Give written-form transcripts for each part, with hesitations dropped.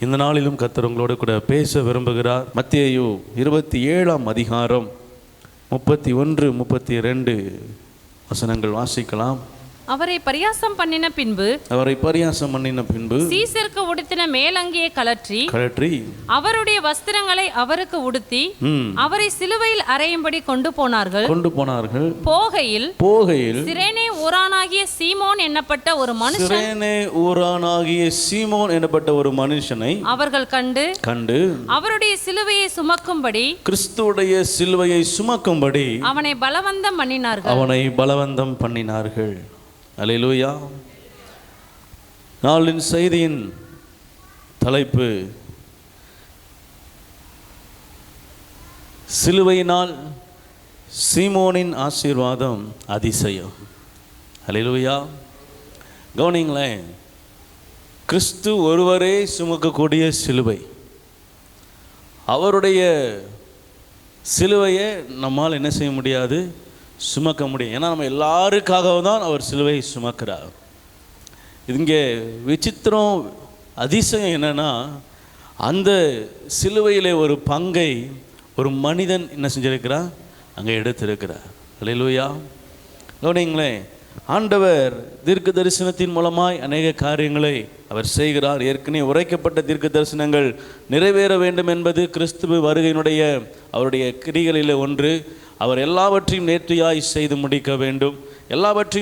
இந்த நாளிலும் கர்த்தர் உங்களோடு கூட பேச விரும்புகிறார். மத்தேயு 27ஆம் அதிகாரம் 31, 32 வசனங்கள் வாசிக்கலாம். அவரை பரியாசம் பண்ணின பின்பு சீசருக்கு உடுத்தின மேலங்கியை கழற்றி அவருடைய வஸ்திரங்களை அவருக்கு உடுத்தி அவரை சிலுவையில் அறையும்படி கொண்டு போனார்கள். போகையில் சிரேனே ஊரானாகிய சீமோன் என்னப்பட்ட ஒரு மனுஷனை அவர்கள் கண்டு அவருடைய சிலுவையை சுமக்கும்படி, கிறிஸ்துவுடைய சிலுவையை சுமக்கும்படி அவனை பலவந்தம் பண்ணினார்கள். அல்லேலூயா. நாளின் செய்தியின் தலைப்பு சிலுவையினால் சீமோனின் ஆசீர்வாதம் அதிசயம். அல்லேலூயா. கவனிங்களேன், கிறிஸ்து ஒருவரே சுமக்கக்கூடிய சிலுவை. அவருடைய சிலுவையை நம்மால் என்ன செய்ய முடியாது, சுமக்க முடியும். ஏன்னா நம்ம எல்லாருக்காகவும் தான் அவர் சிலுவையை சுமக்கிறார். இங்கே விசித்திரம் அதிசயம் என்னன்னா, அந்த சிலுவையிலே ஒரு பங்கை ஒரு மனிதன் என்ன செஞ்சிருக்கிறார், அங்கே எடுத்திருக்கிறார். அல்லேலூயா. கவனிங்களேன், ஆண்டவர் தீர்க்க தரிசனத்தின் மூலமாய் அநேக காரியங்களை அவர் செய்கிறார். ஏற்கனவே உரைக்கப்பட்ட தீர்க்க தரிசனங்கள் நிறைவேற வேண்டும் என்பது கிறிஸ்துவ வருகையினுடைய அவருடைய கிரிகளில் ஒன்று. அவர் எல்லாவற்றையும் நேர்த்தியாய் செய்து முடிக்க வேண்டும்.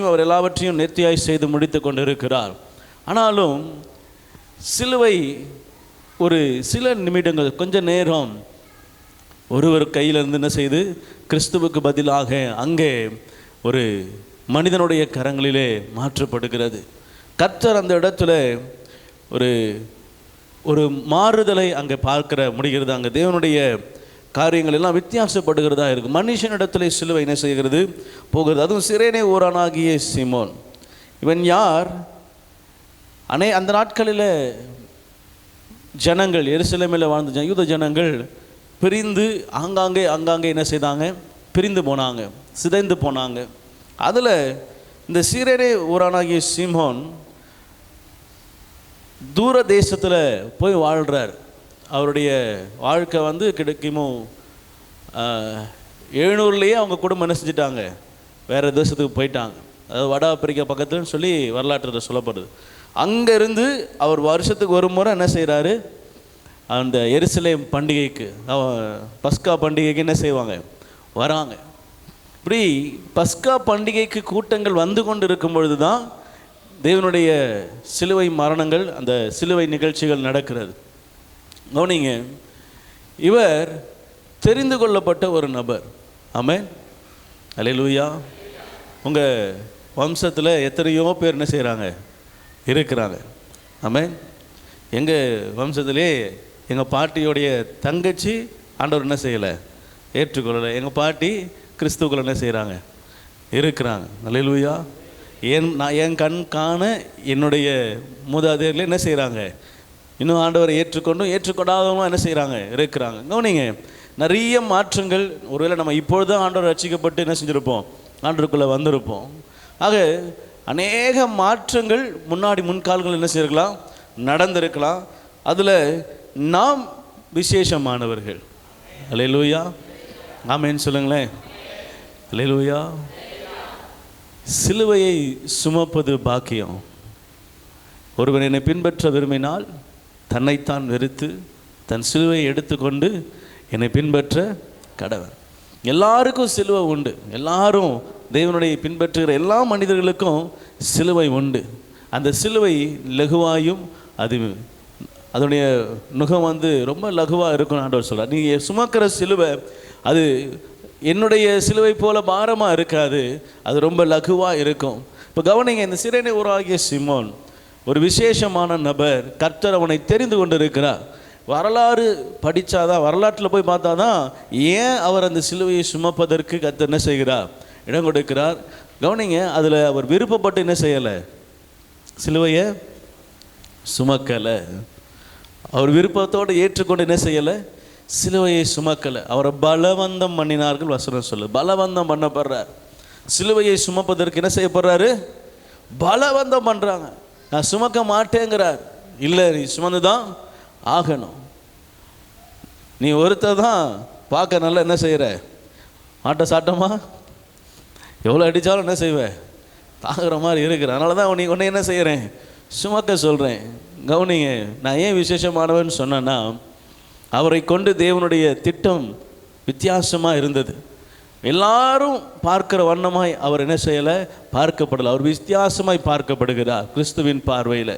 அவர் எல்லாவற்றையும் நேர்த்தியாய் செய்து முடித்து கொண்டிருக்கிறார். ஆனாலும் சிலுவை ஒரு சில நிமிடங்கள், கொஞ்ச நேரம் ஒருவர் கையிலிருந்து என்ன செய்து கிறிஸ்துவுக்கு பதிலாக அங்கே ஒரு மனிதனுடைய கரங்களிலே மாற்றப்படுகிறது. கர்த்தர் அந்த இடத்துல ஒரு மாறுதலை அங்கே பார்க்கிற முடிகிறது. அங்கே தேவனுடைய காரியங்கள் எல்லாம் வித்தியாசப்படுகிறதா இருக்கும். மனுஷனிடத்துல சிலுவை என்ன செய்கிறது, போகிறது. அதுவும் சிரேனே ஊரானாகிய சீமோன். இவன் யார்? அந்த நாட்களில் ஜனங்கள், எருசலேமில் வாழ்ந்த யூத ஜனங்கள் பிரிந்து ஆங்காங்கே என்ன செய்தாங்க, பிரிந்து போனாங்க, சிதைந்து போனாங்க. அதில் இந்த சிரேனே ஊரானாகிய சீமோன் தூர தேசத்தில் போய் வாழ்கிறார். அவருடைய வாழ்க்கை கிடைக்குமோ 700லேயே அவங்க குடும்பம் என்ன செஞ்சிட்டாங்க, வேறு தேசத்துக்கு போயிட்டாங்க. அதாவது வட ஆப்பிரிக்கா பக்கத்துலன்னு சொல்லி வரலாற்றில் சொல்லப்படுது. அங்கேருந்து அவர் வருஷத்துக்கு ஒரு முறை என்ன செய்கிறாரு, அந்த எருசலேம் பண்டிகைக்கு, பஸ்கா பண்டிகைக்கு என்ன செய்வாங்க, வராங்க. இப்படி பஸ்கா பண்டிகைக்கு கூட்டங்கள் வந்து கொண்டு இருக்கும் பொழுது தான் தேவனுடைய சிலுவை மரணங்கள், அந்த சிலுவை நிகழ்ச்சிகள் நடக்கிறது. கவனிங்க, இவர் தெரிந்து கொள்ளப்பட்ட ஒரு நபர். ஆமென். அல்லேலூயா. உங்கள் வம்சத்தில் எத்தனையோ பேர் என்ன செய்கிறாங்க, இருக்கிறாங்க. ஆமென். எங்கள் வம்சத்திலே எங்கள் பாட்டியோடைய தங்கச்சி ஆண்டவர் என்ன செய்யலை, ஏற்றுக்கொள்ளலை. எங்கள் பாட்டி கிறிஸ்துக்குள்ள என்ன செய்கிறாங்க, இருக்கிறாங்க. அல்லேலூயா. என் கண் காண என்னுடைய மூதாதையர்கள் என்ன செய்கிறாங்க, இன்னும் ஆண்டவரை ஏற்றுக்கொண்டாதவங்களும் என்ன செய்கிறாங்க, இருக்கிறாங்க. கவனிங்க, நிறைய மாற்றங்கள். ஒருவேளை நம்ம இப்பொழுதுதான் ஆண்டவர் ரட்சிக்கப்பட்டு என்ன செஞ்சுருப்போம், ஆண்டவருக்குள்ளே வந்திருப்போம். ஆக அநேக மாற்றங்கள் முன்கால்கள் என்ன செய்யலாம், நடந்திருக்கலாம். அதில் நாம் விசேஷமானவர்கள். அல்லேலூயா. ஆமென் சொல்லுங்களேன். அல்லேலூயா. சிலுவையை சுமப்பது பாக்கியம். ஒருவன் என்னை பின்பற்ற விரும்பினால் தன்னைத்தான் வெறுத்து தன் சிலுவையை எடுத்துக்கொண்டு என்னை பின்பற்ற கடவன். எல்லாருக்கும் சிலுவை உண்டு. எல்லாரும் தேவனுடைய பின்பற்றுகிற எல்லா மனிதர்களுக்கும் சிலுவை உண்டு. அந்த சிலுவை லகுவாயும் அதனுடைய நுகம் ரொம்ப லகுவாக இருக்கும்னு ஆண்டவர் சொல்கிறார். நீங்கள் சுமக்கிற சிலுவை அது என்னுடைய சிலுவை போல பாரமாக இருக்காது, அது ரொம்ப லகுவாக இருக்கும். இப்போ கவனிங்க, இந்த சிரேனே ஊராகிய சீமோன் ஒரு விசேஷமான நபர். கர்த்தர் அவனை தெரிந்து கொண்டு இருக்கிறார். வரலாறு படித்தாதான், வரலாற்றில் போய் பார்த்தா தான் ஏன் அவர் அந்த சிலுவையை சுமப்பதற்கு கர்த்தர் என்ன செய்கிறார், இடம் கொடுக்கிறார். கவனிங்க, அதில் அவர் விருப்பப்பட்டு என்ன செய்யலை, சிலுவையை சுமக்கலை. அவர் விருப்பத்தோடு ஏற்றுக்கொண்டு என்ன செய்யலை, சிலுவையை சுமக்கலை. அவரை பலவந்தம் பண்ணினார்கள். வசனம் சொல்லு, பலவந்தம் பண்ணப்படுறார். சிலுவையை சுமப்பதற்கு என்ன செய்யப்படுறாரு, பலவந்தம் பண்ணுறாங்க. நான் சுமக்க மாட்டேங்கிறார். இல்லை, நீ சுமந்து தான் ஆகணும். நீ ஒருத்தர் தான் பார்க்க நல்லா என்ன செய்கிற, ஆட்ட சாட்டமா எவ்வளோ அடித்தாலும் என்ன செய்வேன், தாங்குற மாதிரி இருக்கிற. அதனால தான் உன்னை என்ன செய்கிறேன், சுமக்க சொல்கிறேன். கவனிங்க, நான் ஏன் விசேஷமானவன் சொன்னேன்னா, அவரை கொண்டு தேவனுடைய திட்டம் வித்தியாசமாக இருந்தது. எல்லாரும் பார்க்கிற வண்ணமாய் அவர் என்ன செய்யலை, பார்க்கப்படலை. அவர் வித்தியாசமாய் பார்க்கப்படுகிறார் கிறிஸ்துவின் பார்வையில்.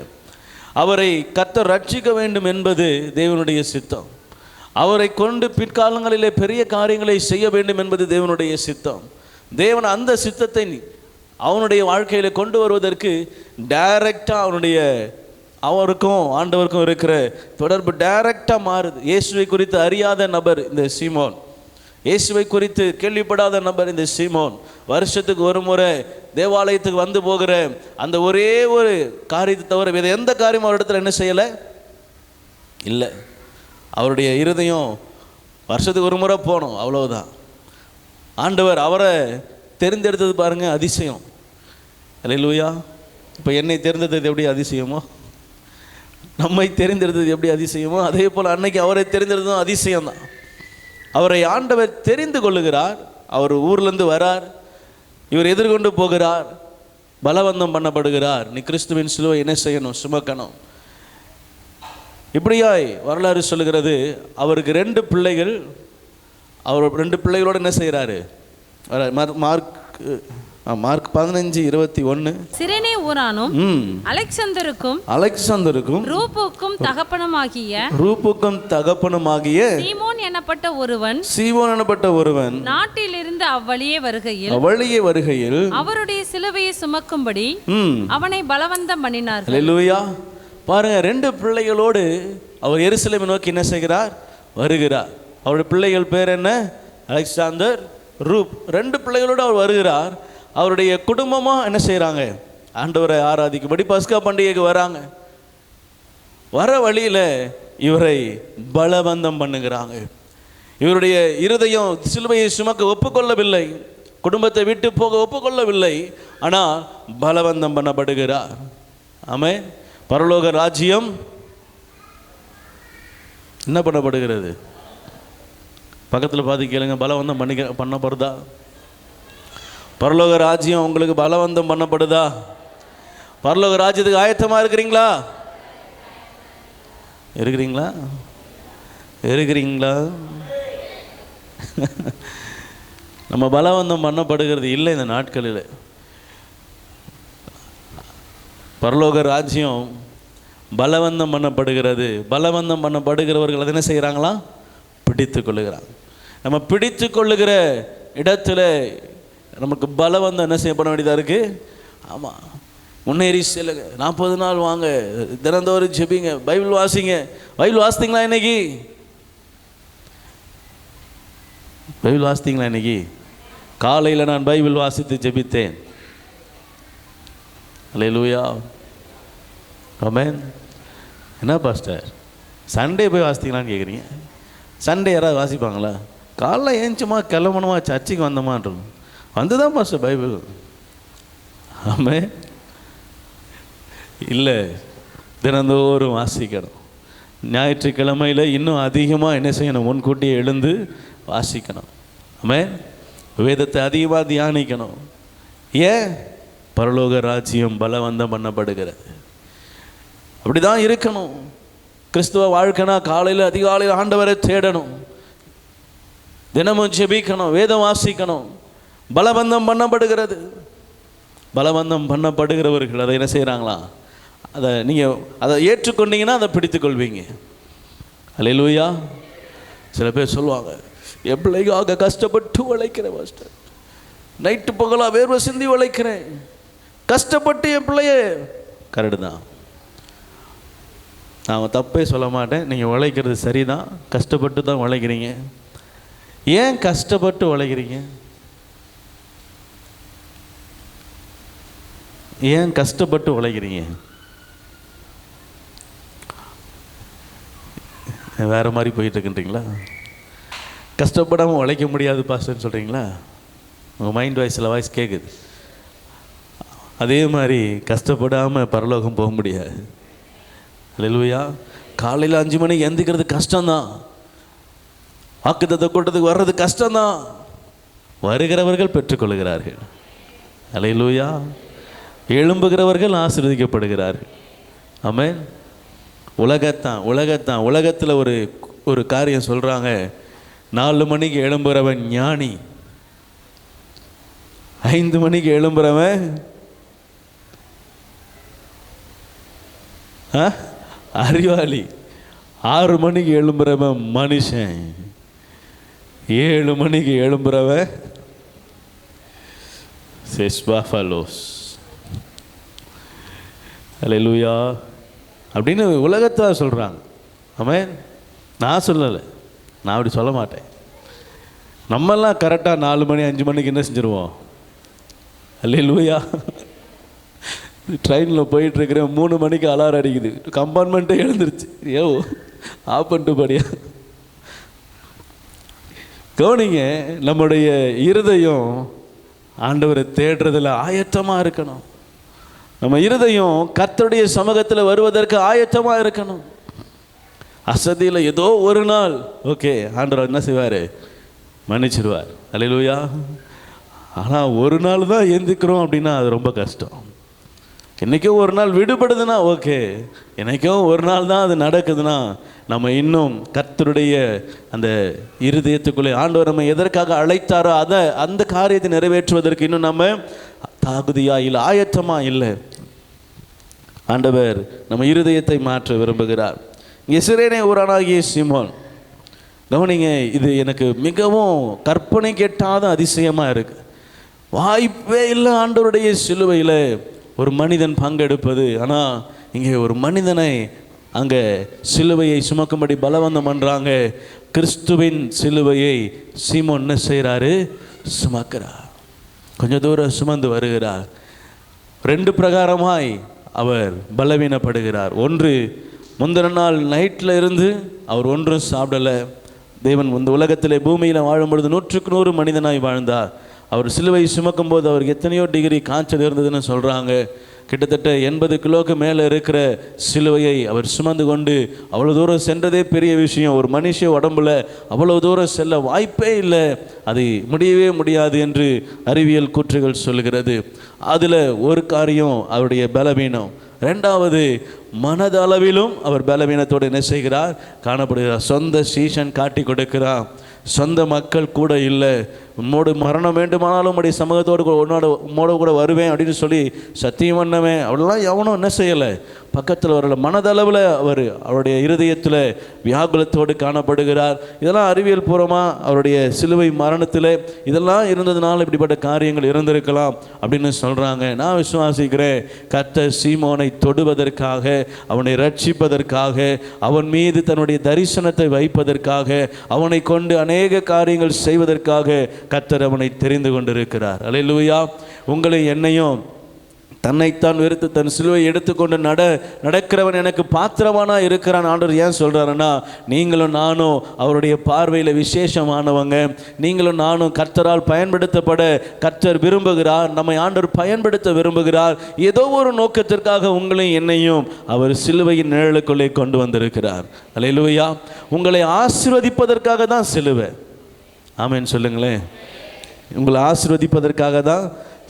அவரை கர்த்தர் ரட்சிக்க வேண்டும் என்பது தேவனுடைய சித்தம். அவரை கொண்டு பிற்காலங்களிலே பெரிய காரியங்களை செய்ய வேண்டும் என்பது தேவனுடைய சித்தம். தேவன் அந்த சித்தத்தை அவனுடைய வாழ்க்கையில் கொண்டு வருவதற்கு டைரக்டாக அவருக்கும் ஆண்டவருக்கும் இருக்கிற தொடர்பு டைரக்டாக மாறுது. இயேசுவை குறித்து அறியாத நபர் இந்த சீமோன், இயேசுவை குறித்து கேள்விப்படாத நபர் இந்த சீமோன், வருஷத்துக்கு ஒரு முறை தேவாலயத்துக்கு வந்து போகிற அந்த ஒரே ஒரு காரியத்தை தவிர வேறு எந்த காரியமும் அவரிடத்துல என்ன செய்யலை இல்லை. அவருடைய இருதயம் வருஷத்துக்கு ஒரு முறை போகணும், அவ்வளவுதான். ஆண்டவர் அவரை தெரிந்தெடுத்தது பாருங்க, அதிசயம். அல்லேலூயா. இப்போ என்னை தெரிந்தெடுத்தது எப்படி அதிசயமோ, நம்மை தெரிந்தெடுத்தது எப்படி அதிசயமோ, அதே போல் அன்னைக்கு அவரை தெரிந்தெடுத்ததும் அதிசயம்தான். அவரை ஆண்டவர் தெரிந்து கொள்ளுகிறார். அவர் ஊர்லேருந்து வரார், இவர் எதிர்கொண்டு போகிறார், பலவந்தம் பண்ணப்படுகிறார். நீ கிறிஸ்துவின் சிலுவை என்ன செய்யணும், சுமக்கணும். இப்படியாய் வரலாறு சொல்லுகிறது. அவருக்கு 2 பிள்ளைகள். அவர் 2 பிள்ளைகளோடு என்ன செய்கிறாரு, மார்க் 15:21. சிரேனே ஊரானும் அலெக்சந்தருக்கும் ரூப்புக்கும் தகப்பனுமாகிய சீமோன் எனப்பட்ட ஒருவன் நாட்டிலிருந்து அவ்வழியே வருகையில் அவருடைய சிலுவையை சுமக்கும்படி அவனை பலவந்தம் பண்ணினார்கள். அல்லேலூயா. பாருங்க, 2 பிள்ளைகளோடு அவர் எருசலேமை நோக்கி என்ன செய்கிறார், வருகிறார். அவருடைய பிள்ளைகள் பேர் என்ன, அலெக்சாந்தர், ரூப். 2 பிள்ளைகளோடு அவர் வருகிறார். அவருடைய குடும்பமாக என்ன செய்கிறாங்க, ஆண்டவரை ஆராதிக்கும்படி பஸ்கா பண்டிகைக்கு வராங்க. வர வழியில் இவரை பலவந்தம் பண்ணுகிறாங்க. இவருடைய இருதயம் சிலுவையை சுமக்க ஒப்புக்கொள்ளவில்லை, குடும்பத்தை விட்டு போக ஒப்புக்கொள்ளவில்லை. ஆனால் பலவந்தம் பண்ணப்படுகிறார். ஆமென். பரலோக ராஜ்யம் என்ன பண்ணப்படுகிறது, பக்கத்தில் பார்த்து கேளுங்க, பலவந்தம் பண்ணப்படுதா? பரலோக ராஜ்யம் உங்களுக்கு பலவந்தம் பண்ணப்படுதா? பரலோக ராஜ்யத்துக்கு ஆயத்தமாக இருக்கிறீங்களா? நம்ம பலவந்தம் பண்ணப்படுகிறது இல்லை இந்த நாட்களில். பரலோக ராஜ்யம் பலவந்தம் பண்ணப்படுகிறது. பலவந்தம் பண்ணப்படுகிறவர்கள் அதை என்ன செய்கிறாங்களா, பிடித்து கொள்ளுகிறாங்க. நம்ம பிடித்து கொள்ளுகிற இடத்துல நமக்கு பலவந்தம் என்ன செய்யப்பட வேண்டியதாக இருக்குது. ஆமாம், முன்னேறி செல்லுங்க, 40 நாள் வாங்க, தினந்தோறும் ஜெபிங்க, பைபிள் வாசிங்க. பைபிள் வாசித்தீங்களா இன்னைக்கு? பைபிள் வாசித்தீங்களா இன்னைக்கு? காலையில் நான் பைபிள் வாசித்து ஜெபித்தேன். அல்லேலூயா. ஆமென். என்ன பாஸ்டர், சண்டே போய் வாசித்தீங்களான்னு கேட்குறீங்க? சண்டே யாராவது வாசிப்பாங்களா? காலைல ஏஞ்சுமா கிளம்பணுமா சர்ச்சுக்கு வந்தோமான்றோம், வந்து தான் பாஸ்டர் பைபிள். ஆமென். இல்லை, தினந்தோறும் வாசிக்கணும். ஞாயிற்றுக்கிழமையில் இன்னும் அதிகமாக என்ன செய்யணும், முன்கூட்டியே எழுந்து வாசிக்கணும். ஆமென். வேதத்தை அதிகமாக தியானிக்கணும். ஏன்? பரலோக ராஜ்யம் பலவந்தம் பண்ணப்படுகிறது. அப்படி தான் இருக்கணும். கிறிஸ்துவ வாழ்க்கைனா காலையில் அதிகாலையில் ஆண்டவரை தேடணும், தினமும் ஜெபிக்கணும், வேதம் வாசிக்கணும். பலவந்தம் பண்ணப்படுகிறது. பலவந்தம் பண்ணப்படுகிறவர்கள் அதை என்ன செய்கிறாங்களா, அதை நீங்கள் அதை ஏற்றுக்கொண்டீங்கன்னா அதை பிடித்து கொள்வீங்க. அல்லேலூயா. சில பேர் சொல்லுவாங்க, என் பிள்ளைக்காக கஷ்டப்பட்டு உழைக்கிறேன் மாஸ்டர், நைட்டு பகலாக வேர்வை சிந்தி உழைக்கிறேன், கஷ்டப்பட்டு என் பிள்ளைய. கரெக்டு தான், நான் தப்பே சொல்ல மாட்டேன். நீங்கள் உழைக்கிறது சரிதான், கஷ்டப்பட்டு தான் உழைக்கிறீங்க. ஏன் கஷ்டப்பட்டு உழைக்கிறீங்க? ஏன் கஷ்டப்பட்டு உழைக்கிறீங்க? வேறு மாதிரி போயிட்டுருக்குன்றீங்களா? கஷ்டப்படாமல் உழைக்க முடியாது பாஸ்டர்னு சொல்கிறீங்களா? உங்கள் மைண்ட் வாய்ஸ் கேட்குது. அதே மாதிரி கஷ்டப்படாமல் பரலோகம் போக முடியாது. அல்லேலூயா. காலையில் 5 மணிக்கு எந்திக்கிறது கஷ்டம்தான், வாக்குத்தத்த கூட்டத்துக்கு வர்றது கஷ்டம்தான். வருகிறவர்கள் பெற்றுக்கொள்கிறார்கள். அல்லேலூயா. எழும்புகிறவர்கள் ஆசீர்வதிக்கப்படுகிறார்கள். ஆமென். உலகத்தில் ஒரு காரியம் சொல்கிறாங்க, 4 மணிக்கு எழும்புகிறவன் ஞானி, 5 மணிக்கு எழும்புறவன் அறிவாளி, 6 மணிக்கு எழும்புறவன் மனுஷன், 7 மணிக்கு எழும்புறவன் செஸ்பாஃபலோஸ். அல்லேலூயா அப்படின்னு உலகத்தில் சொல்கிறாங்க. ஆமென். நான் சொல்லலை, நான் அப்படி சொல்ல மாட்டேன். நம்மெல்லாம் கரெக்டாக 4 மணி 5 மணிக்கு என்ன செஞ்சுருவோம்? அல்லேலூயா. ட்ரெயினில் போயிட்டுருக்கிறேன், 3 மணிக்கு அலாரம் அடிக்குது, கம்பார்ட்மெண்ட்டே எழுந்துருச்சு. ஆஃப் பண்ணிட்டு படியா. கவனிங்க, நம்முடைய இருதயம் ஆண்டவரை தேடுறதில் ஆயத்தமாக இருக்கணும். நம்ம இருதயம் கர்த்தருடைய சமூகத்தில் வருவதற்கு ஆயத்தமாக இருக்கணும். அசதியில் ஏதோ ஒரு நாள் ஓகே ஆண்டவர் என்ன செய்வார்? மன்னிச்சிடுவார். அல்லேலூயா. ஆனால் ஒரு நாள் தான் எந்திக்கிறோம் அப்படின்னா அது ரொம்ப கஷ்டம். என்றைக்கோ ஒரு நாள் விடுபடுதுன்னா ஓகே, என்றைக்கோ ஒரு நாள் தான் அது நடக்குதுன்னா நம்ம இன்னும் கர்த்தருடைய அந்த இருதயத்துக்குள்ளே ஆண்டவர் நம்ம எதற்காக அழைத்தாரோ அந்த காரியத்தை நிறைவேற்றுவதற்கு இன்னும் நம்ம தகுதியாக இல்லை, ஆயத்தமாக இல்லை. ஆண்டவர் நம்ம இருதயத்தை மாற்ற விரும்புகிறார். இங்கே சிரேனே ஊரானாகிய சீமோன், கவனிங்க, இது எனக்கு மிகவும் கற்பனை கேட்டாத அதிசயமாக இருக்குது. வாய்ப்பே இல்லை ஆண்டவருடைய சிலுவையில் ஒரு மனிதன் பங்கெடுப்பது. ஆனால் இங்கே ஒரு மனிதனை அங்கே சிலுவையை சுமக்கும்படி பலவந்தம் பண்ணுறாங்க. கிறிஸ்துவின் சிலுவையை சீமோன் என்ன செய்கிறாரு? சுமக்கிறார். கொஞ்சம் தூரம் சுமந்து வருகிறார். 2 பிரகாரமாய் அவர் பலவீனப்படுகிறார். ஒன்று, முந்தின நாள் நைட்டில் இருந்து அவர் ஒன்றும் சாப்பிடலை. தேவன் இந்த உலகத்திலே பூமியில் வாழும் பொழுது 100க்கு 100 மனிதனாய் வாழ்ந்தார். அவர் சிலுவை சுமக்கும் போது அவருக்கு எத்தனையோ டிகிரி காய்ச்சல் இருந்ததுன்னு சொல்கிறாங்க. கிட்டத்தட்ட 80 கிலோக்கு மேலே இருக்கிற சிலுவையை அவர் சுமந்து கொண்டு அவ்வளோ தூரம் சென்றதே பெரிய விஷயம். ஒரு மனுஷ உடம்புல அவ்வளோ தூரம் செல்ல வாய்ப்பே இல்லை, அது முடியவே முடியாது என்று அறிவியல் கூற்றுகள் சொல்கிறது. அதில் ஒரு காரியம் அவருடைய பலவீனம். 2வது, மனதளவிலும் அவர் பலவீனத்தோடு என்ன செய்கிறார்? காணப்படுகிறார். சொந்த சீஷன் காட்டி கொடுக்கிறார், சொந்த மக்கள் கூட இல்லை. உம்மோடு மரணம் வேண்டுமானாலும் உம்முடைய சமூகத்தோடு உம்மோடு கூட வருவேன் அப்படின்னு சொல்லி சத்தியம் பண்ணவேன். அவளெல்லாம் எவனும் என்ன செய்யலை, பக்கத்தில் வரல. மனதளவில் அவருடைய இருதயத்தில் வியாகுலத்தோடு காணப்படுகிறார். இதெல்லாம் அறிவியல் பூர்வமாக அவருடைய சிலுவை மரணத்தில் இதெல்லாம் இருந்ததுனால இப்படிப்பட்ட காரியங்கள் இருந்திருக்கலாம் அப்படின்னு சொல்கிறாங்க. நான் விசுவாசிக்கிறேன், கர்த்தர் சீமோனை தொடுவதற்காக, அவனை ரட்சிப்பதற்காக, அவன் மீது தன்னுடைய தரிசனத்தை வைப்பதற்காக, அவனை கொண்டு அநேக காரியங்கள் செய்வதற்காக கர்த்தர் அவனை தெரிந்து கொண்டிருக்கிறார். அல்லேலூயா. உங்களை என்னையும் தன்னைத்தான் வெறுத்து தன் சிலுவை எடுத்துக்கொண்டு நடக்கிறவன் எனக்கு பாத்திரவானா இருக்கிறான் ஆண்டவர் ஏன் சொல்கிறாருன்னா, நீங்களும் நானும் அவருடைய பார்வையில் விசேஷமானவங்க. நீங்களும் நானும் கர்த்தரால் பயன்படுத்தப்பட கர்த்தர் விரும்புகிறார். நம்மை ஆண்டவர் பயன்படுத்த விரும்புகிறார். ஏதோ ஒரு நோக்கத்திற்காக உங்களையும் என்னையும் அவர் சிலுவையின் நிழலுக்குள்ளே கொண்டு வந்திருக்கிறார். அல்லேலூயா. உங்களை ஆசீர்வதிப்பதற்காக தான் சிலுவை. ஆமென் சொல்லுங்களேன். உங்களை ஆசீர்வதிப்பதற்காக தான்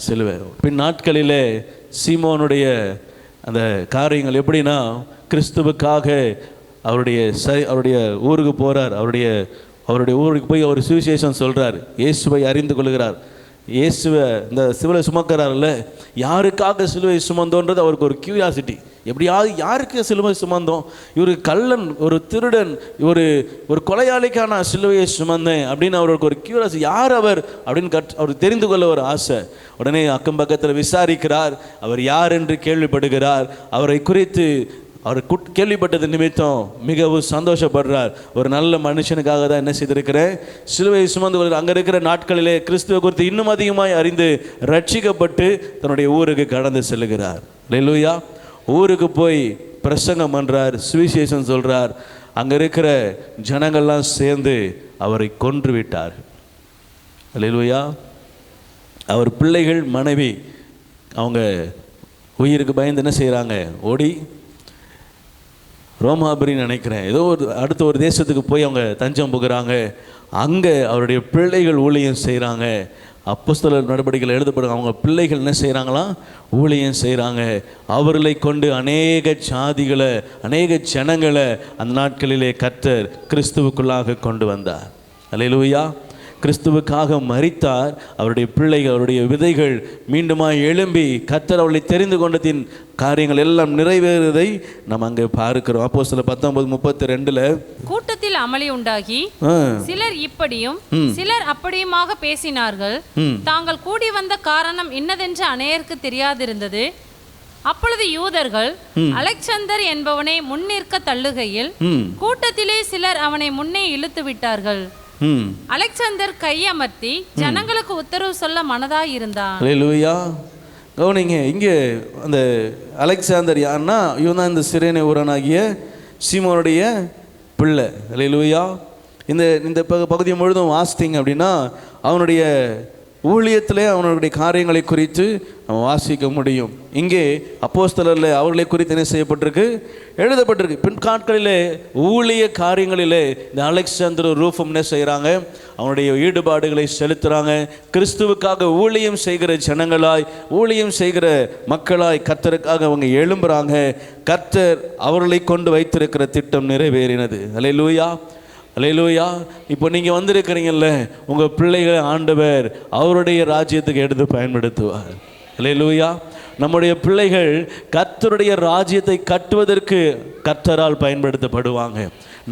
சிலுவை. பின் நாட்களிலே சீமோனுடைய அந்த காரியங்கள் எப்படின்னா, கிறிஸ்துவுக்காக அவருடைய ஊருக்கு போகிறார். அவருடைய ஊருக்கு போய் அவர் சுவிசேஷம் சொல்கிறார். இயேசுவை அறிந்து கொள்கிறார். இயேசுவை இந்த சிலுவை சுமக்கிறார்ல, யாருக்காக சிலுவை சுமந்தோன்றது அவருக்கு ஒரு கியூரியாசிட்டி. எப்படியாவது யாருக்கு சிலுவை சுமந்தோம்? இவர் கள்ளன், ஒரு திருடன், ஒரு கொலையாளிக்கான சிலுவையை சுமந்தேன் அப்படின்னு அவருக்கு ஒரு கியூரியாசிட்டி. யார் அவர் அப்படின்னு அவர் தெரிந்து கொள்ள ஒரு ஆசை. உடனே அக்கம் பக்கத்தில் விசாரிக்கிறார். அவர் யார் என்று கேள்விப்படுகிறார். அவரை குறித்து அவர் கேள்விப்பட்டது நிமித்தம் மிகவும் சந்தோஷப்படுறார். ஒரு நல்ல மனுஷனுக்காக தான் என்ன செய்திருக்கிறேன்? சிலுவையை சுமந்து கொள்கிறார். அங்கே இருக்கிற நாட்களிலே கிறிஸ்துவை குறித்து இன்னும் அதிகமாய் அறிந்து ரட்சிக்கப்பட்டு தன்னுடைய ஊருக்கு கடந்து செல்கிறார். அல்லேலூயா. ஊருக்கு போய் பிரசங்கம் பண்ணுறார், சுவிசேஷம் சொல்கிறார். அங்கே இருக்கிற ஜனங்கள்லாம் சேர்ந்து அவரை கொன்று விட்டார். அல்லேலூயா. அவர் பிள்ளைகள், மனைவி, அவங்க உயிருக்கு பயந்து என்ன செய்கிறாங்க? ஓடி ரோமாபுரின்னு நினைக்கிறேன், ஏதோ ஒரு அடுத்த ஒரு தேசத்துக்கு போய் அவங்க தஞ்சம் புகுறாங்க. அங்கே அவருடைய பிள்ளைகள் ஊழியம் செய்கிறாங்க. அப்போஸ்தலர் நடவடிக்கைகள் எழுதப்படுங்க. அவங்க பிள்ளைகள் என்ன செய்கிறாங்களாம்? ஊழியம் செய்கிறாங்க. அவர்களை கொண்டு அநேக சாதிகளை, அநேக ஜனங்களை அந்த நாட்களிலே கர்த்தர் கிறிஸ்துவுக்குள்ளாக கொண்டு வந்தார். அல்லேலூயா. கிறிஸ்துவுக்காக மரித்தார். அவருடைய பிள்ளைகள், அவருடைய விதைகள் மீண்டுமாய் எழும்பி கர்த்தர் அவளை தெரிந்து கொண்டதின் காரியங்கள் எல்லாம் நிறைவேறுவதை நாம் அங்கே பார்க்கிறோம். அப்போஸ்தலர் 19:32 கூட்டத்தில் அமளி உண்டாகி சிலர் இப்படியும் சிலர் அப்படியுமாக பேசினார்கள். தாங்கள் கூடி வந்த காரணம் இன்னதென்று அநேகருக்கு தெரியாதிருந்தது. அப்பொழுது யூதர்கள் அலெக்சந்தர் என்பவனை முன்னிற்க தள்ளுகையில் கூட்டத்திலே சிலர் அவனை முன்னே இழுத்து விட்டார்கள். அலெக்சந்தர் கையமர்த்தி ஜனங்களுக்கு உத்தரவு சொல்ல மனதாய் இருந்தான். அல்லேலூயா. கவனிங்க, இங்கே அந்த அலெக்சாந்தர் யாருன்னா, இவன் தான் இந்த சிரேனே ஊரனாகிய சீமோனுடைய பிள்ளை. அல்லேலூயா. இந்த பகுதியை முழுதும் வாசித்தீங்க அப்படின்னா அவனுடைய ஊழியத்திலே அவனுடைய காரியங்களை குறித்து நம்ம வாசிக்க முடியும். இங்கே அப்போஸ்தலரில் அவர்களை குறித்து என்ன செய்யப்பட்டிருக்கு? எழுதப்பட்டிருக்கு. பின்காட்களிலே ஊழிய காரியங்களிலே இந்த அலெக்சாந்தர் ரூஃபம் என்ன செய்கிறாங்க? அவனுடைய ஈடுபாடுகளை செலுத்துகிறாங்க. கிறிஸ்துவுக்காக ஊழியம் செய்கிற ஜனங்களாய், ஊழியம் செய்கிற மக்களாய் கர்த்தருக்காக அவங்க எழும்புகிறாங்க. கர்த்தர் அவர்களை கொண்டு வைத்திருக்கிற திட்டம் நிறைவேறினது. அல்லேலூயா. அல்லேலூயா. இப்போ நீங்கள் வந்திருக்கிறீங்கல்ல, உங்கள் பிள்ளைகளை ஆண்டவர் அவருடைய ராஜ்யத்துக்கு எடுத்து பயன்படுத்துவார். அல்லேலூயா. நம்முடைய பிள்ளைகள் கர்த்தருடைய ராஜ்யத்தை கட்டுவதற்கு கர்த்தரால் பயன்படுத்தப்படுவாங்க.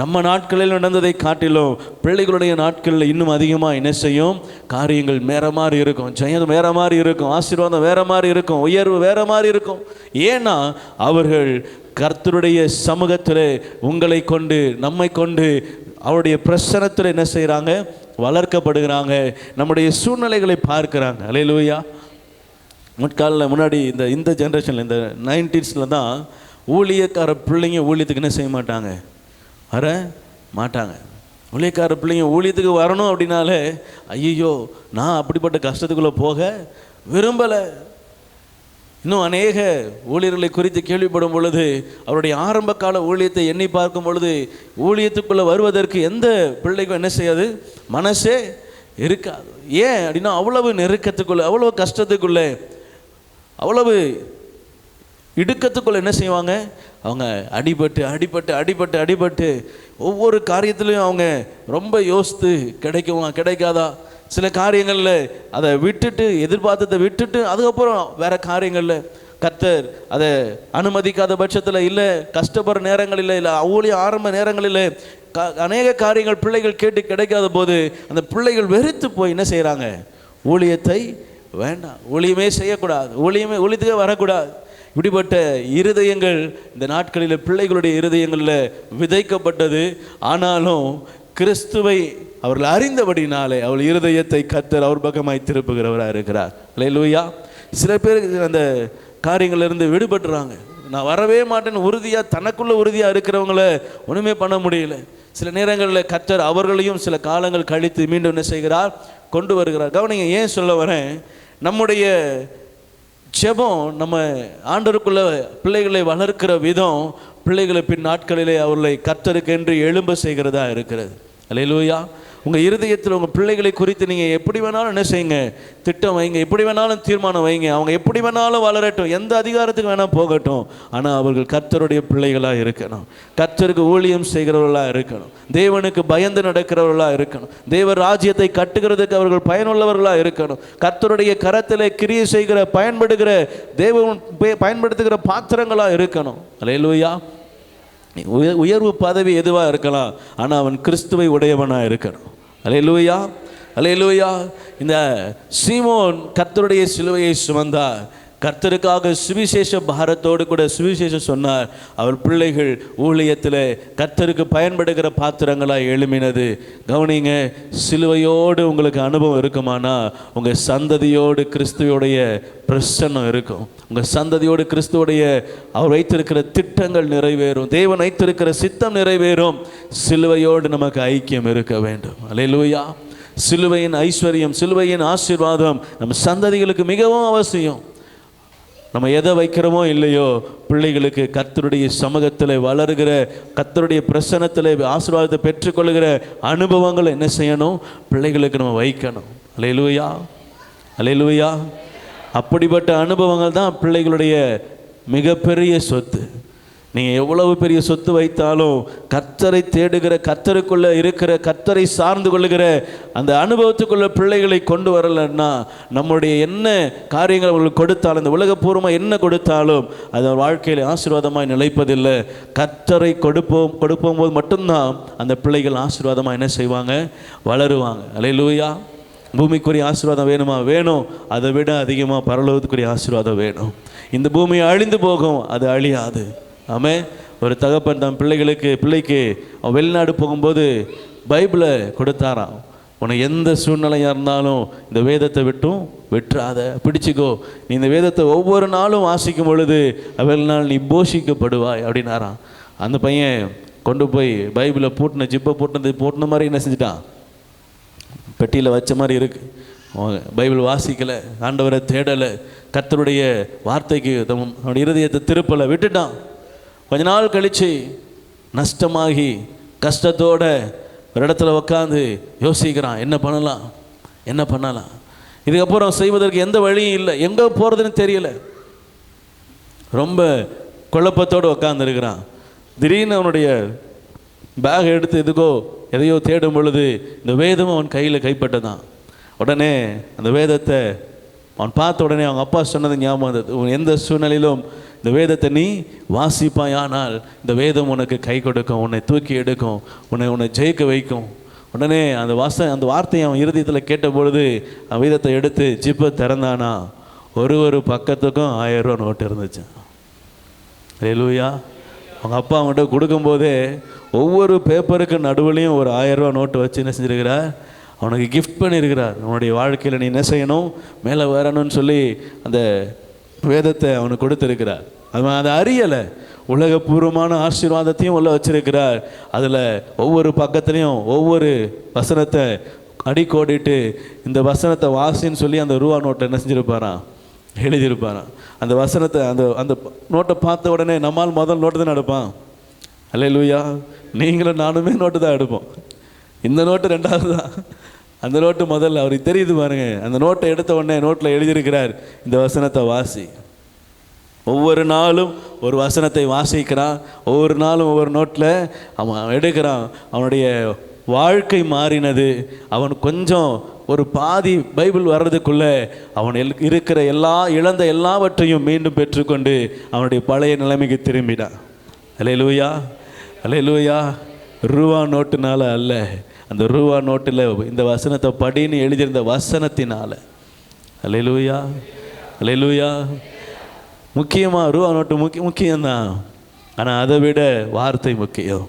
நம்ம நாட்களில் நடந்ததை காட்டிலும் பிள்ளைகளுடைய நாட்களில் இன்னும் அதிகமாக என்ன செய்யும்? காரியங்கள் வேற மாதிரி இருக்கும், ஜெயம் வேற மாதிரி இருக்கும், ஆசீர்வாதம் வேற மாதிரி இருக்கும், உயர்வு வேற மாதிரி இருக்கும். ஏன்னா அவர்கள் கர்த்தருடைய சமூகத்தில் உங்களை கொண்டு, நம்மை கொண்டு அவருடைய பிரசனத்தில் என்ன செய்கிறாங்க? வளர்க்கப்படுகிறாங்க. நம்முடைய சூழ்நிலைகளை பார்க்குறாங்க. அல்லேலூயா. முற்காலில் முன்னாடி இந்த ஜென்ரேஷனில், இந்த 90s தான் ஊழியக்கார பிள்ளைங்க ஊழியத்துக்கு என்ன செய்ய மாட்டாங்க? வர மாட்டாங்க. ஊழியக்கார பிள்ளைங்க ஊழியத்துக்கு வரணும் அப்படின்னாலே, ஐயோ நான் அப்படிப்பட்ட கஷ்டத்துக்குள்ளே போக விரும்பலை. இன்னும் அநேக ஊழியர்களை குறித்து கேள்விப்படும் பொழுது, அவருடைய ஆரம்ப கால ஊழியத்தை எண்ணி பார்க்கும் பொழுது, ஊழியத்துக்குள்ளே வருவதற்கு எந்த பிள்ளைக்கும் என்ன செய்யாது? மனசே இருக்காது. ஏன் அப்படின்னா அவ்வளவு நெருக்கத்துக்குள்ளே, அவ்வளவு கஷ்டத்துக்குள்ளே, அவ்வளவு இடுக்கத்துக்குள்ளே என்ன செய்வாங்க? அவங்க அடிபட்டு அடிபட்டு அடிபட்டு அடிபட்டு ஒவ்வொரு காரியத்திலையும் அவங்க ரொம்ப யோசித்து கிடைக்குமா கிடைக்காதா, சில காரியங்களில் அதை விட்டுட்டு, எதிர்பார்த்ததை விட்டுட்டு அதுக்கப்புறம் வேறு காரியங்களில் கர்த்தர் அதை அனுமதிக்காத பட்சத்தில், இல்லை கஷ்டப்படுற நேரங்களில், இல்லை ஊழிய ஆரம்ப நேரங்களில் அநேக காரியங்கள் பிள்ளைகள் கேட்டு கிடைக்காத போது அந்த பிள்ளைகள் வெறுத்து போய் என்ன செய்கிறாங்க? ஊழியத்தை வேண்டாம், ஊழியமே செய்யக்கூடாது, ஊழியத்துக்கே வரக்கூடாது. இப்படிப்பட்ட இருதயங்கள் இந்த நாட்களில் பிள்ளைகளுடைய இருதயங்களில் விதைக்கப்பட்டது. ஆனாலும் கிறிஸ்துவை அவர்கள் அறிந்தபடினாலே அவள் இருதயத்தை கர்த்தர் அவர் பக்கமாய் திருப்புகிறவராக இருக்கிறார். அல்லேலூயா. சில பேர் அந்த காரியங்களிலிருந்து விடுபட்டுறாங்க. நான் வரவே மாட்டேன்னு உறுதியாக, தனக்குள்ள உறுதியாக இருக்கிறவங்கள ஒன்றுமே பண்ண முடியல. சில நேரங்களில் கர்த்தர் அவர்களையும் சில காலங்கள் கழித்து மீண்டும் என்ன செய்கிறார்? கொண்டு வருகிறார். கவனிங்க, ஏன் சொல்ல வரேன்? நம்முடைய ஜெபம், நம்ம ஆண்டவருக்குள்ள பிள்ளைகளை வளர்க்கிற விதம், பிள்ளைகளை பின் நாட்களிலே அவர்களை கர்த்தருக்கென்று எழும்ப செய்கிறதா இருக்கிறது. அல்லேலூயா. உங்கள் இருதயத்தில் உங்கள் பிள்ளைகளை குறித்து நீங்கள் எப்படி வேணாலும் என்ன செய்யுங்க? திட்டம் வைங்க, எப்படி வேணாலும் தீர்மானம் வைங்க. அவங்க எப்படி வேணாலும் வளரட்டும், எந்த அதிகாரத்துக்கு வேணால் போகட்டும். ஆனால் அவர்கள் கர்த்தருடைய பிள்ளைகளாக இருக்கணும், கர்த்தருக்கு ஊழியம் செய்கிறவர்களாக இருக்கணும், தேவனுக்கு பயந்து நடக்கிறவர்களாக இருக்கணும், தேவ ராஜ்யத்தை கட்டுகிறதுக்கு அவர்கள் பயனுள்ளவர்களாக இருக்கணும், கர்த்தருடைய கரத்தில் கிரியை செய்கிற பயன்படுகிற தேவன் பயன்படுத்துகிற பாத்திரங்களாக இருக்கணும். அல்லேலூயா. உயர்வு பதவி எதுவாக இருக்கலாம், ஆனால் அவன் கிறிஸ்துவை உடையவனாக இருக்கணும். அல்லேலூயா. அல்லேலூயா. இந்த சீமோன் கர்த்தருடைய சிலுவையை சுமந்தார். கர்த்தருக்காக சுவிசேஷ பாரத்தோடு கூட சுவிசேஷம் சொன்னார். அவர் பிள்ளைகள் ஊழியத்தில் கர்த்தருக்கு பயன்படுகிற பாத்திரங்களாக எழுமினது. கவனிங்க, சிலுவையோடு உங்களுக்கு அனுபவம் இருக்குமானா உங்கள் சந்ததியோடு கிறிஸ்துவோடைய பிரசன்னம் இருக்கும். உங்கள் சந்ததியோடு கிறிஸ்துவோடைய அவர் வைத்திருக்கிற திட்டங்கள் நிறைவேறும், தேவன் வைத்திருக்கிற சித்தம் நிறைவேறும். சிலுவையோடு நமக்கு ஐக்கியம் இருக்க வேண்டும். அல்லேலூயா. சிலுவையின் ஐஸ்வர்யம், சிலுவையின் ஆசீர்வாதம் நம் சந்ததிகளுக்கு மிகவும் அவசியம். நம்ம எதை வைக்கிறோமோ இல்லையோ, பிள்ளைகளுக்கு கர்த்தருடைய சமூகத்தில் வளருகிற, கர்த்தருடைய பிரசன்னத்தில் ஆசீர்வாதத்தை பெற்றுக்கொள்கிற அனுபவங்களை என்ன செய்யணும்? பிள்ளைகளுக்கு நம்ம வைக்கணும். அல்லேலூயா, அல்லேலூயா. அப்படிப்பட்ட அனுபவங்கள் தான் பிள்ளைகளுடைய மிகப்பெரிய சொத்து. நீங்கள் எவ்வளவு பெரிய சொத்து வைத்தாலும் கர்த்தரை தேடுகிற, கர்த்தருக்குள்ளே இருக்கிற, கர்த்தரை சார்ந்து கொள்ளுகிற அந்த அனுபவத்துக்குள்ள பிள்ளைகளை கொண்டு வரலைன்னா, நம்முடைய என்ன காரியங்கள் அவர்களுக்கு கொடுத்தாலும், இந்த உலகப்பூர்வமாக என்ன கொடுத்தாலும் அது வாழ்க்கையில் ஆசீர்வாதமாக நிலைப்பதில்லை. கர்த்தரை கொடுப்போம் போது மட்டும்தான் அந்த பிள்ளைகள் ஆசீர்வாதமாக என்ன செய்வாங்க? வளருவாங்க. அல்லேலூயா. பூமிக்குரிய ஆசீர்வாதம் வேணுமா? வேணும். அதை விட அதிகமாக பரலோகத்துக்குரிய ஆசீர்வாதம் வேணும். இந்த பூமி அழிந்து போகும், அது அழியாது. ஆமே. ஒரு தகப்பன் தன் பிள்ளைக்கு அவன் வெளிநாடு போகும்போது பைபிளை கொடுத்தாராம். உனக்கு எந்த சூழ்நிலையாக இருந்தாலும் இந்த வேதத்தை விட்டும் விட்டுறாத, பிடிச்சிக்கோ. நீ இந்த வேதத்தை ஒவ்வொரு நாளும் வாசிக்கும் பொழுது நாள் நீ போஷிக்கப்படுவாய் அப்படின்னாராம். அந்த பையன் கொண்டு போய் பைபிளை ஜிப்பை போட்டின மாதிரி என்ன செஞ்சிட்டான்? பெட்டியில் வச்ச மாதிரி இருக்குது. பைபிள் வாசிக்கலை, ஆண்டவரை தேடலை, கர்த்தருடைய வார்த்தைக்கு அவனுடைய இருதயத்தை திருப்பலை, விட்டுட்டான். கொஞ்ச நாள் கழித்து நஷ்டமாகி கஷ்டத்தோடு ஒரு இடத்துல உட்காந்து யோசிக்கிறான், என்ன பண்ணலாம். இதுக்கப்புறம் செய்வதற்கு எந்த வழியும் இல்லை, எங்கே போகிறதுன்னு தெரியல. ரொம்ப குழப்பத்தோடு உட்காந்துருக்கிறான். திடீர்னு அவனுடைய பேக் எடுத்து எதையோ தேடும் பொழுது இந்த வேதம் அவன் கையில் கைப்பட்டதான். உடனே அந்த வேதத்தை அவன் பார்த்த உடனே அவங்க அப்பா சொன்னது ஞாபகம் வந்தது. எந்த சூழ்நிலையிலும் இந்த வேதத்தை நீ வாசிப்பாயானால் இந்த வேதம் உனக்கு கை கொடுக்கும், உன்னை தூக்கி எடுக்கும், உன்னை ஜெயிக்க வைக்கும். உடனே அந்த வார்த்தையை அவன் இருதயத்தில் கேட்ட பொழுது அவன் வேதத்தை எடுத்து ஜிப்பை திறந்தானா, ஒரு பக்கத்துக்கும் 1000 ரூபா நோட்டு இருந்துச்சு. அல்லேலூயா. அவங்க அப்பா அவங்ககிட்ட கொடுக்கும்போதே ஒவ்வொரு பேப்பருக்கு நடுவுலையும் ஒரு 1000 ரூபா நோட்டு வச்சு என்ன செஞ்சுருக்கிறார்? அவனுக்கு கிஃப்ட் பண்ணியிருக்கிறார். அவனுடைய வாழ்க்கையில் நீ என்ன செய்யணும்? மேலே வரணும்னு சொல்லி அந்த வேதத்தை அவனுக்கு கொடுத்துருக்கிறார். அவன் அதை அறியலை. உலகபூர்வமான ஆசீர்வாதத்தையும் உள்ள வச்சிருக்கிறார். அதில் ஒவ்வொரு பக்கத்துலேயும் ஒவ்வொரு வசனத்தை அடிக்கோடிட்டு இந்த வசனத்தை வாசின்னு சொல்லி அந்த ரூபா நோட்டை என்ன செஞ்சுருப்பாரான்? எழுதியிருப்பாரான். அந்த வசனத்தை அந்த நோட்டை பார்த்த உடனே நம்மால் முதல் நோட்டு தான் எடுப்பான். அல்லேலூயா. நீங்களும் நானுமே நோட்டு தான் எடுப்போம். இந்த நோட்டு 2வது தான், அந்த நோட்டு முதல்ல. அவருக்கு தெரியுது பாருங்க. அந்த நோட்டை எடுத்த உடனே நோட்டில் எழுதியிருக்கிறார், இந்த வசனத்தை வாசி. ஒவ்வொரு நாளும் ஒரு வசனத்தை வாசிக்கிறான். ஒவ்வொரு நாளும் ஒவ்வொரு நோட்டில் அவன் எடுக்கிறான். அவனுடைய வாழ்க்கை மாறினது. அவன் கொஞ்சம் ஒரு பாதி பைபிள் வர்றதுக்குள்ளே அவன் இருக்கிற இழந்த எல்லாவற்றையும் மீண்டும் பெற்றுக்கொண்டு அவனுடைய பழைய நிலைமைக்கு திரும்பினான். அல்லேலூயா, அல்லேலூயா. ரூபா நோட்டுனால அல்ல, அந்த ரூபா நோட்டில் இந்த வசனத்தை படின்னு எழுதியிருந்த வசனத்தினால. அல்லேலூயா, அல்லேலூயா. முக்கியமாக ரூபா நோட்டு முக்கியம்தான். ஆனால் அதை விட வார்த்தை முக்கியம்,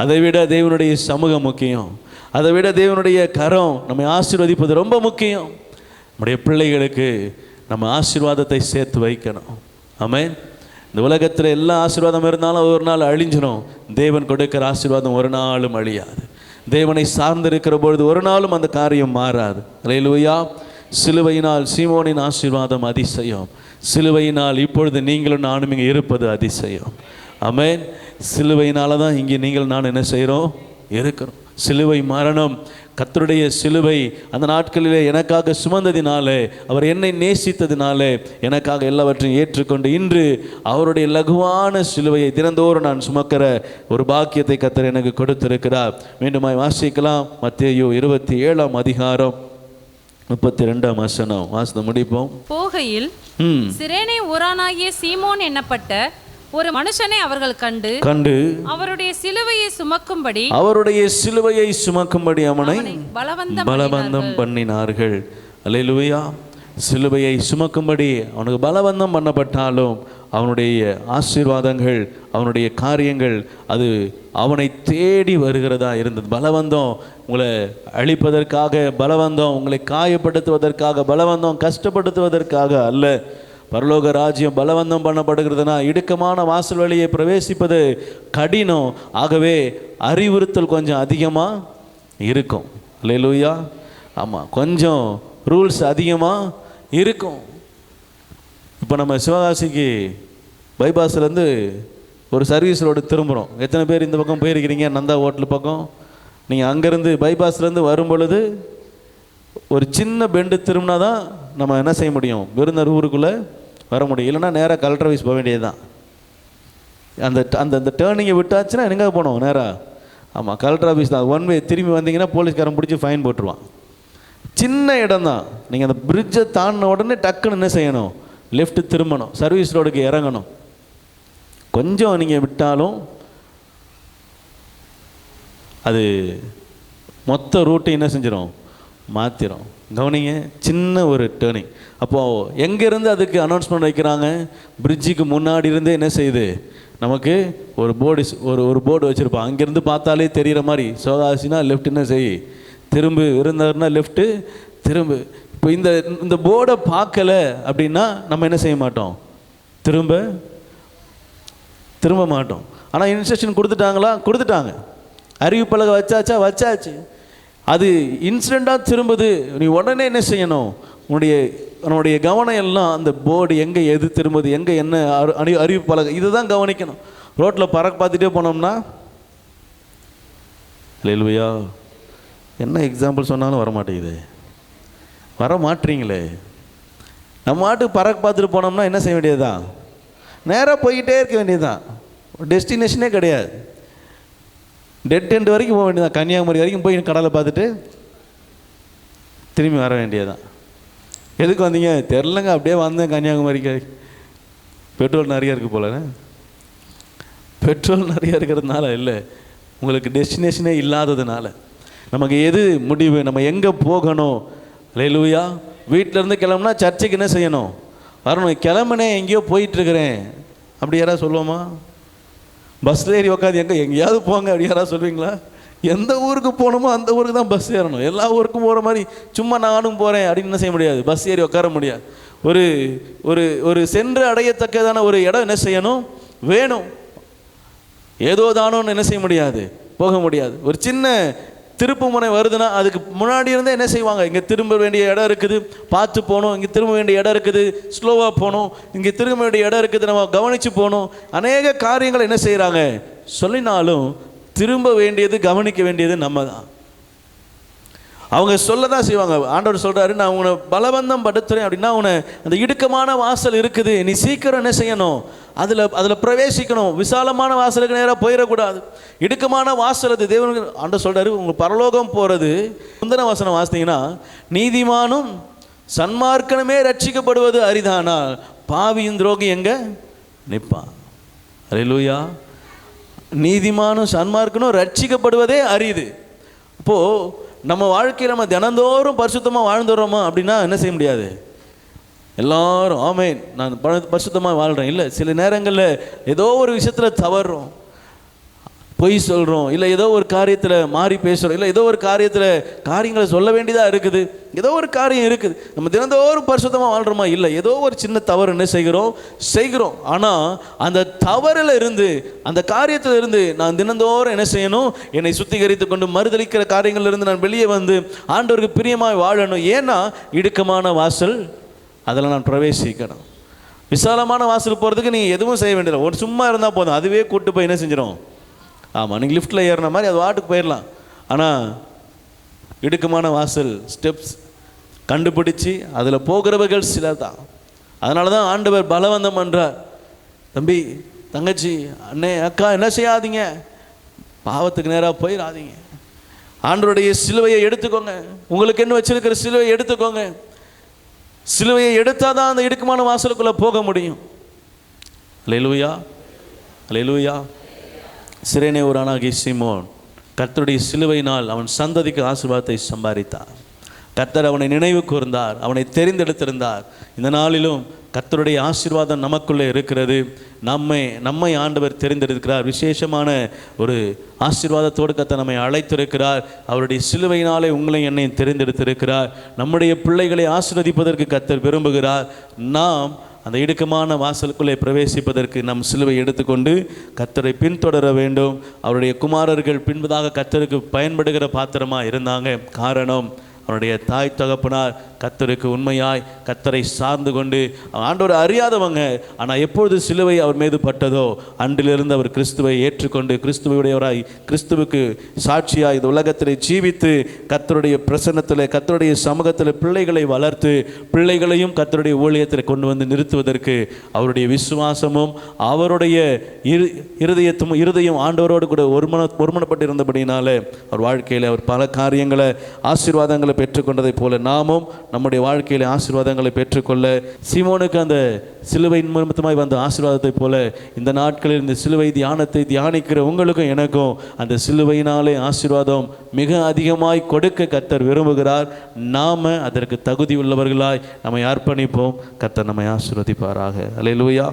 அதை விட தேவனுடைய சமூகம் முக்கியம், அதை விட தேவனுடைய கரம் நம்மை ஆசீர்வதிப்பது ரொம்ப முக்கியம். நம்முடைய பிள்ளைகளுக்கு நம்ம ஆசீர்வாதத்தை சேர்த்து வைக்கணும். ஆமென். இந்த உலகத்தில் எல்லா ஆசீர்வாதம் இருந்தாலும் ஒரு நாள் அழிஞ்சிடும். தேவன் கொடுக்கிற ஆசீர்வாதம் ஒரு நாளும் அழியாது. தேவனை சார்ந்து இருக்கிற பொழுது ஒரு நாளும் அந்த காரியம் மாறாது. அல்லேலூயா. சிலுவையினால் சீமோனின் ஆசீர்வாதம் அதிசயம். சிலுவையினால் இப்பொழுது நீங்களும் நானும் இங்கே இருப்பது அதிசயம். ஆமென். சிலுவையினால தான் இங்கே நீங்கள் நான் என்ன செய்கிறோம்? இருக்கிறோம். சிலுவை மரணம், கர்த்தருடைய சிலுவை அந்த நாட்களிலே எனக்காக சுமந்ததினாலே, அவர் என்னை நேசித்ததினாலே எனக்காக எல்லாவற்றையும் ஏற்றுக்கொண்டு இன்று அவருடைய லகுவான சிலுவையை தினந்தோறும் நான் சுமக்கிற ஒரு பாக்கியத்தை கர்த்தர் எனக்கு கொடுத்திருக்கிறார். மீண்டுமாய் வாசிக்கலாம். மத்தேயு 27ஆம் அதிகாரம் 32ஆம் வசனம் வாசித்து முடிப்போம். போகையில் சிரேனே ஊரானாகிய சீமோன் என்னப்பட்ட ஒரு மனுஷனை அவர்கள் கண்டு அவருடைய சிலுவையை சுமக்கும்படி அவனை பலவந்தம் பண்ணினார்கள். அல்லேலூயா. சிலுவையை சுமக்கும்படி அவனுக்கு பலவந்தம் பண்ணப்பட்டாலும் அவனுடைய ஆசீர்வாதங்கள், அவனுடைய காரியங்கள் அது அவனை தேடி வருகிறதா இருந்தது. பலவந்தம் உங்களை அழிப்பதற்காக, பலவந்தம் உங்களை காயப்படுத்துவதற்காக, பலவந்தம் கஷ்டப்படுத்துவதற்காக அல்ல. பரலோக ராஜ்யம் பலவந்தம் பண்ணப்படுகிறதுனா இடுக்கமான வாசல் வழியை பிரவேசிப்பது கடினம். ஆகவே அறிவுறுத்தல் கொஞ்சம் அதிகமாக இருக்கும். அல்லேலூயா. ஆமாம், கொஞ்சம் ரூல்ஸ் அதிகமாக இருக்கும். இப்போ நம்ம சிவகாசிக்கு பைபாஸ்லேருந்து ஒரு சர்வீஸ் ரோடு திரும்புகிறோம். எத்தனை பேர் இந்த பக்கம் போயிருக்கிறீங்க? நந்தா ஹோட்டல் பக்கம். நீங்கள் அங்கேருந்து பைபாஸ்லேருந்து வரும் பொழுது ஒரு சின்ன பெண்டு திரும்பினா தான் நம்ம என்ன செய்ய முடியும், விருந்தர் ஊருக்குள்ளே வர முடியும். இல்லைன்னா நேராக கலெக்டர் ஆஃபீஸ் போக வேண்டியது தான். அந்த அந்த அந்த டேர்னிங்கை விட்டாச்சுன்னா எங்கே போகணும்? நேராக ஆமாம், கலெக்டர் ஆஃபீஸ் தான். ஒன் வே திரும்பி வந்தீங்கன்னா போலீஸ்காரன் பிடிச்சி ஃபைன் போட்டுருவான். சின்ன இடம் தான். நீங்கள் அந்த பிரிட்ஜை தாண்டின உடனே டக்குன்னு என்ன செய்யணும், லெஃப்ட்டு திரும்பணும், சர்வீஸ் ரோடுக்கு இறங்கணும். கொஞ்சம் நீங்கள் விட்டாலும் அது மொத்த ரூட்டை என்ன செஞ்சிடும், மாற்றிடும். கவனிங்க, சின்ன ஒரு டேர்னிங். அப்போது எங்கேருந்து அதுக்கு அனௌன்ஸ்மெண்ட் வைக்கிறாங்க? பிரிட்ஜுக்கு முன்னாடி இருந்தே என்ன செய்யுது, நமக்கு ஒரு போர்டு வச்சுருப்பான். அங்கேருந்து பார்த்தாலே தெரிகிற மாதிரி சிவகாசினா லெஃப்ட் என்ன செய், திரும்பு, விருந்தர்னா லெஃப்ட்டு திரும்பு. இப்போ இந்த போர்டை பார்க்கலை அப்படின்னா நம்ம என்ன செய்ய மாட்டோம், திரும்ப மாட்டோம். ஆனால் இன்ஸ்ட்ரக்ஷன் கொடுத்துட்டாங்க. அறிவிப்பலகை வச்சாச்சு. அது இன்சிடெண்ட்டாக திரும்புது. நீ உடனே என்ன செய்யணும், உன்னுடைய கவனம் எல்லாம் அந்த போர்டு எங்கே எது திரும்புது, எங்கே என்ன அறிவிப்பலகை, இதை தான் கவனிக்கணும். ரோட்டில் பறக்க பார்த்துட்டே போனோம்னா, இல்லையா என்ன எக்ஸாம்பிள் சொன்னாலும் வர மாட்டீங்களே. நம்ம மாட்டுக்கு பறக்க பார்த்துட்டு போனோம்னா என்ன செய்ய வேண்டியதுதான், நேராக போய்கிட்டே இருக்க வேண்டியதுதான். டெஸ்டினேஷனே கிடையாது. டெட் எண்ட் வரைக்கும் போக வேண்டியதான். கன்னியாகுமரி வரைக்கும் போய் கடலை பார்த்துட்டு திரும்பி வர வேண்டியதுதான். எதுக்கு வந்தீங்க தெரிலங்க, அப்படியே வந்தேன் கன்னியாகுமரிக்கு. பெட்ரோல் நிறைய இருக்குது போல. பெட்ரோல் நிறைய இருக்கிறதுனால இல்லை, உங்களுக்கு டெஸ்டினேஷனே இல்லாததுனால. நமக்கு எது முடிவு, நம்ம எங்கே போகணும். அல்லேலூயா. வீட்டிலேருந்து கிளம்புனா சர்ச்சுக்கு என்ன செய்யணும், வரணும். கிளம்புனே எங்கேயோ போயிட்டுருக்கிறேன் அப்படி யாராவது சொல்லுவோமா? பஸ்ஸில் ஏறி உட்காந்து எங்கேயாவது போங்க அப்படி யாராவது சொல்லுவீங்களா? எந்த ஊருக்கு போகணுமோ அந்த ஊருக்கு தான் பஸ் ஏறணும். எல்லா ஊருக்கும் போகிற மாதிரி சும்மா நானும் போகிறேன் அப்படின்னு என்ன செய்ய முடியாது, பஸ் ஏறி உட்கார முடியாது. ஒரு ஒரு ஒரு சென்று அடையத்தக்கதான ஒரு இடம் என்ன செய்யணும், வேணும். ஏதோ தானோன்னு என்ன செய்ய முடியாது, போக முடியாது. ஒரு சின்ன திருப்பு முனை வருதுன்னா அதுக்கு முன்னாடி இருந்தே என்ன செய்வாங்க, இங்கே திரும்ப வேண்டிய இடம் இருக்குது, பார்த்து போகணும். இங்கே திரும்ப வேண்டிய இடம் இருக்குது, ஸ்லோவாக போகணும். இங்கே திரும்ப வேண்டிய இடம் இருக்குது, நம்ம கவனித்து போகணும். அநேக காரியங்கள் என்ன செய்கிறாங்க சொல்லினாலும் திரும்ப வேண்டியது, கவனிக்க வேண்டியது நம்ம தான். அவங்க சொல்ல தான் செய்வாங்க. ஆண்டவர் சொல்கிறாரு, நான் உன்னை பலவந்தம் படுத்துறேன் அப்படின்னா, உன்னை அந்த இடுக்கமான வாசல் இருக்குது, நீ சீக்கிரம் என்ன செய்யணும், அதில் பிரவேசிக்கணும். விசாலமான வாசலுக்கு நேராக போயிடக்கூடாது. இடுக்கமான வாசல் அது. தேவனுக்கு ஆண்டவர் சொல்கிறாரு, உங்கள் பரலோகம் போகிறது. முந்தின வசனம் வாசித்தீங்கன்னா, நீதிமானும் சன்மார்க்கனுமே ரட்சிக்கப்படுவது அரிதானா, பாவியும் துரோகி எங்கே நிற்பான். அல்லேலூயா. நீதிமானும் சன்மார்க்கனும் ரட்சிக்கப்படுவதே அரிது. அப்போது நம்ம வாழ்க்கையில் நம்ம தினந்தோறும் பரிசுத்தமாக வாழ்ந்துடுறோமா அப்படின்னா என்ன செய்ய முடியாது. எல்லாரும் ஆமேன் நான் பரிசுத்தமாக வாழ்கிறேன், இல்லை சில நேரங்களில் ஏதோ ஒரு விஷயத்தில் தவறுறோம், பொய் சொல்கிறோம், இல்லை ஏதோ ஒரு காரியத்தில் மாறி பேசுகிறோம், இல்லை ஏதோ ஒரு காரியங்களை சொல்ல வேண்டியதாக இருக்குது, ஏதோ ஒரு காரியம் இருக்குது. நம்ம தினந்தோறும் பரிசுத்தமாக வாழ்கிறோமா? இல்லை, ஏதோ ஒரு சின்ன தவறு என்ன செய்கிறோம். ஆனால் அந்த தவறில் இருந்து, அந்த காரியத்தில் இருந்து நான் தினந்தோறும் என்ன செய்யணும், என்னை சுத்திகரித்து கொண்டு மறுதளிக்கிற காரியங்களிலிருந்து நான் வெளியே வந்து ஆண்டவருக்கு பிரியமாக வாழணும். ஏன்னா இடுக்கமான வாசல், அதில் நான் பிரவேசிக்கணும். விசாலமான வாசல் போகிறதுக்கு நீங்கள் எதுவும் செய்ய வேண்டியதில்லை, ஒரு சும்மா இருந்தால் போதும், அதுவே கூட்டு போய் என்ன செஞ்சிடும். ஆமாம், நீங்கள் லிஃப்ட்டில் ஏறின மாதிரி அது வாட்டுக்கு போயிடலாம். ஆனால் இடுக்கமான வாசல் ஸ்டெப்ஸ் கண்டுபிடிச்சி அதில் போகிறவர்கள் சிலர் தான். அதனால தான் ஆண்டவர் பலவந்தம் என்றார். தம்பி, தங்கச்சி, அண்ணே, அக்கா, என்ன செய்யாதீங்க, பாவத்துக்கு நேராக போயிடாதீங்க. ஆண்டவருடைய சிலுவையை எடுத்துக்கோங்க. உங்களுக்கு என்ன வச்சிருக்கிற சிலுவையை எடுத்துக்கோங்க. சிலுவையை எடுத்தால் தான் அந்த இடுக்கமான வாசலுக்குள்ளே போக முடியும். அல்லேலூயா, அல்லேலூயா. சிரேனேயூரானாகிய சீமோன் கர்த்தருடைய சிலுவையினால் அவன் சந்ததிக்கு ஆசீர்வாதத்தை சம்பாதித்தார். கர்த்தர் அவனை நினைவு கூர்ந்தார், அவனை தெரிந்தெடுத்திருந்தார். இந்த நாளிலும் கர்த்தருடைய ஆசீர்வாதம் நமக்குள்ளே இருக்கிறது. நம்மை ஆண்டவர் தெரிந்தெடுக்கிறார். விசேஷமான ஒரு ஆசீர்வாதத்தோடு கர்த்தர் நம்மை அழைத்திருக்கிறார். அவருடைய சிலுவையினாலே உங்களை என்னையும் தெரிந்தெடுத்திருக்கிறார். நம்முடைய பிள்ளைகளை ஆசீர்வதிப்பதற்கு கர்த்தர் விரும்புகிறார். நாம் அந்த இடுக்கமான வாசலுக்குள்ளே பிரவேசிப்பதற்கு நம் சிலுவை எடுத்துக்கொண்டு கர்த்தரை பின்தொடர வேண்டும். அவருடைய குமாரர்கள் பின்பதாக கர்த்தருக்கு பயன்படுகிற பாத்திரமாக இருந்தாங்க. காரணம், அவனுடைய தாய் தகப்பனார் கர்த்தருக்கு உண்மையாய் கர்த்தரை சார்ந்து கொண்டு ஆண்டவரை அறியாதவங்க, ஆனால் எப்பொழுது சிலுவை அவர் மீது பட்டதோ அன்றிலிருந்து அவர் கிறிஸ்துவை ஏற்றுக்கொண்டு கிறிஸ்துவையுடையவராய் கிறிஸ்துவுக்கு சாட்சியாய் இந்த உலகத்தில் ஜீவித்து கர்த்தருடைய பிரசன்னத்தில் கர்த்தருடைய சமூகத்தில் பிள்ளைகளை வளர்த்து பிள்ளைகளையும் கர்த்தருடைய ஊழியத்தில் கொண்டு வந்து நிறுத்துவதற்கு அவருடைய விசுவாசமும் அவருடைய இருதயம் ஆண்டவரோடு கூட ஒருமனப்பட்டு இருந்தபடினாலே அவர் வாழ்க்கையில் அவர் பல காரியங்களை ஆசீர்வாதங்களை பெற்றுக்கொண்டதை போல நாமும் நம்முடைய வாழ்க்கையில் ஆசீர்வாதங்களை பெற்றுக்கொள்ள சீமோனுக்கு அந்த சிலுவையின் நிமித்தமாய் வந்த ஆசீர்வாதத்தை போல இந்த நாட்களில் இந்த சிலுவை தியானத்தை தியானிக்கிற உங்களுக்கும் எனக்கும் அந்த சிலுவையினாலே ஆசீர்வாதம் மிக அதிகமாய் கொடுக்க கர்த்தர் விரும்புகிறார். நாம் அதற்கு தகுதி உள்ளவர்களாய் நம்மை அர்ப்பணிப்போம். கர்த்தர் நம்மை ஆசீர்வதிப்பாராக. அல்லேலூயா.